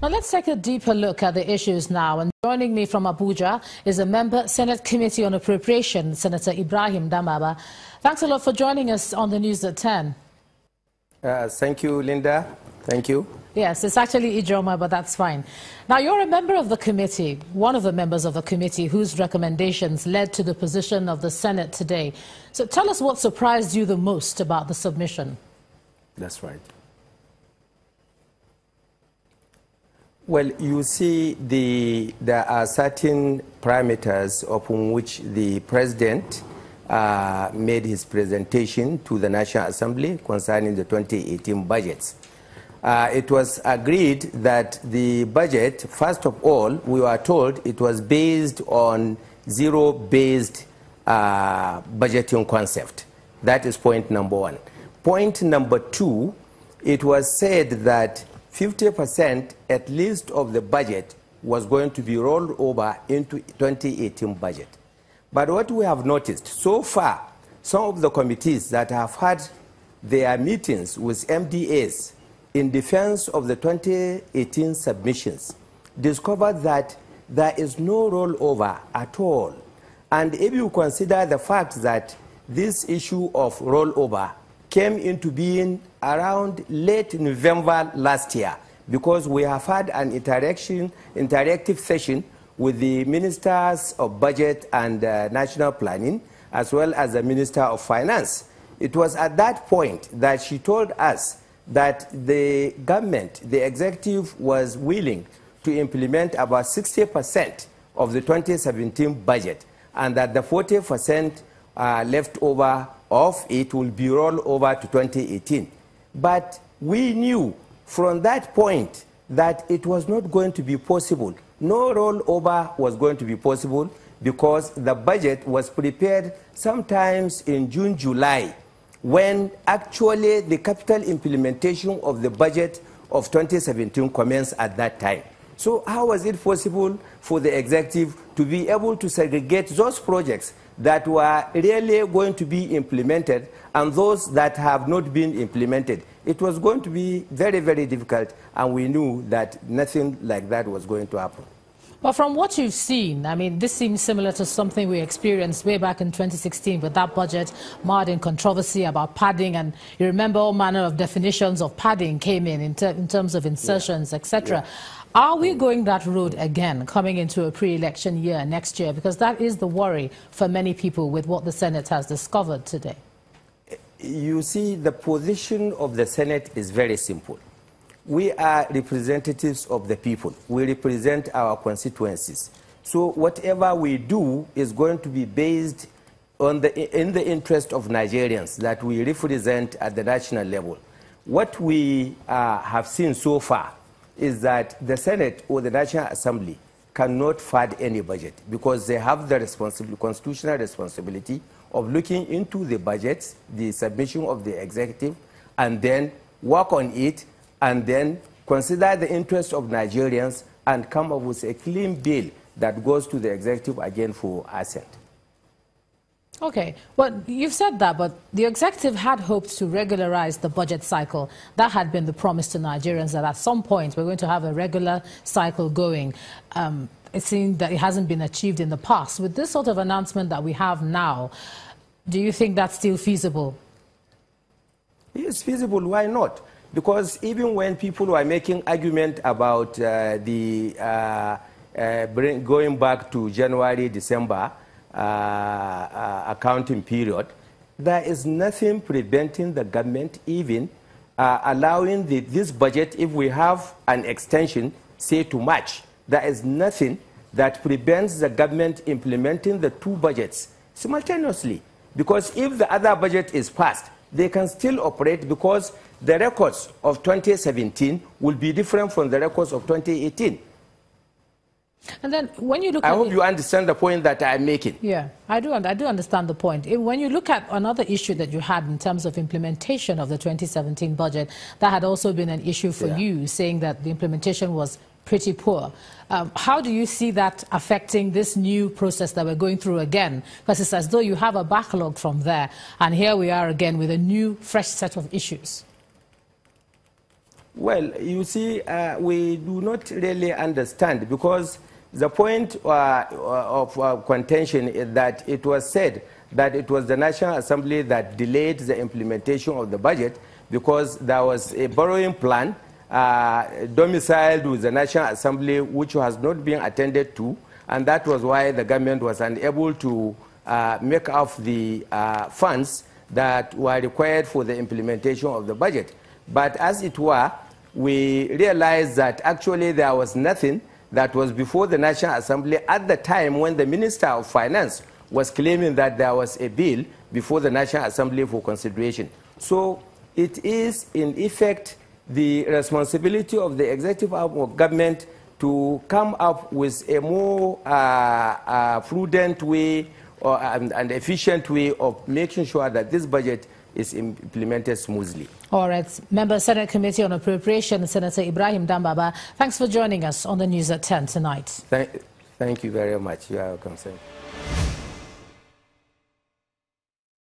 Now let's take a deeper look at the issues now. And joining me from Abuja is a member, Senate Committee on Appropriation, Senator Ibrahim Damaba. Thanks a lot for joining us on the news at 10. Thank you, Linda. Thank you. Yes, it's actually Ijoma, but that's fine. Now, you're a member of the committee, one of the members of the committee whose recommendations led to the position of the Senate today. So tell us what surprised you the most about the submission. That's right. Well, you see, there are certain parameters upon which the president made his presentation to the National Assembly concerning the 2018 budgets. It was agreed that the budget, first of all, we were told it was based on zero-based budgeting concept. That is point number one. Point number two, it was said that 50% at least of the budget was going to be rolled over into 2018 budget. But what we have noticed so far, some of the committees that have had their meetings with MDAs in defense of the 2018 submissions discovered that there is no rollover at all. And if you consider the fact that this issue of rollover came into being around late November last year, because we have had an interactive session with the Ministers of Budget and National Planning, as well as the Minister of Finance. It was at that point that she told us that the government, the executive, was willing to implement about 60% of the 2017 budget, and that the 40% left over of it will be rolled over to 2018. But we knew from that point that it was not going to be possible. No rollover was going to be possible because the budget was prepared sometimes in June, July, when actually the capital implementation of the budget of 2017 commenced at that time. So how was it possible for the executive to be able to segregate those projects that were really going to be implemented and those that have not been implemented? It was going to be very, very difficult, and we knew that nothing like that was going to happen. But from what you've seen, I mean, this seems similar to something we experienced way back in 2016 with that budget marred in controversy about padding, and you remember all manner of definitions of padding came in terms of insertions, etc. Yeah. Are we going that road again, coming into a pre-election year next year? Because that is the worry for many people with what the Senate has discovered today. You see, the position of the Senate is very simple. We are representatives of the people. We represent our constituencies. So whatever we do is going to be based on in the interest of Nigerians that we represent at the national level. What we have seen so far is that the Senate or the National Assembly cannot fund any budget because they have the constitutional responsibility of looking into the budgets, the submission of the executive, and then work on it, and then consider the interests of Nigerians and come up with a clean bill that goes to the executive again for assent. Okay, well, you've said that, but the executive had hoped to regularize the budget cycle. That had been the promise to Nigerians, that at some point we're going to have a regular cycle going. It seems that it hasn't been achieved in the past. With this sort of announcement that we have now, do you think that's still feasible? It's feasible. Why not? Because even when people were making argument about going back to January, December accounting period, there is nothing preventing the government even allowing this budget, if we have an extension, say to March. There is nothing that prevents the government implementing the two budgets simultaneously. Because if the other budget is passed, they can still operate because the records of 2017 will be different from the records of 2018. And then when you look I hope you understand the point that I'm making. Yeah, I do understand the point. When you look at another issue that you had in terms of implementation of the 2017 budget, that had also been an issue for you, saying that the implementation was pretty poor. How do you see that affecting this new process that we're going through again? Because it's as though you have a backlog from there, and here we are again with a new, fresh set of issues. Well, you see, we do not really understand, because the point of contention is that it was said that it was the National Assembly that delayed the implementation of the budget because there was a borrowing plan domiciled with the National Assembly which has not been attended to, and that was why the government was unable to make up the funds that were required for the implementation of the budget. But as it were, we realized that actually there was nothing that was before the National Assembly at the time when the Minister of Finance was claiming that there was a bill before the National Assembly for consideration. So it is, in effect, the responsibility of the executive arm of government to come up with a more prudent way and efficient way of making sure that this budget is implemented smoothly. All right. Member Senate Committee on Appropriation, Senator Ibrahim Dambaba, thanks for joining us on the News at 10 tonight. Thank you very much. You are welcome, sir.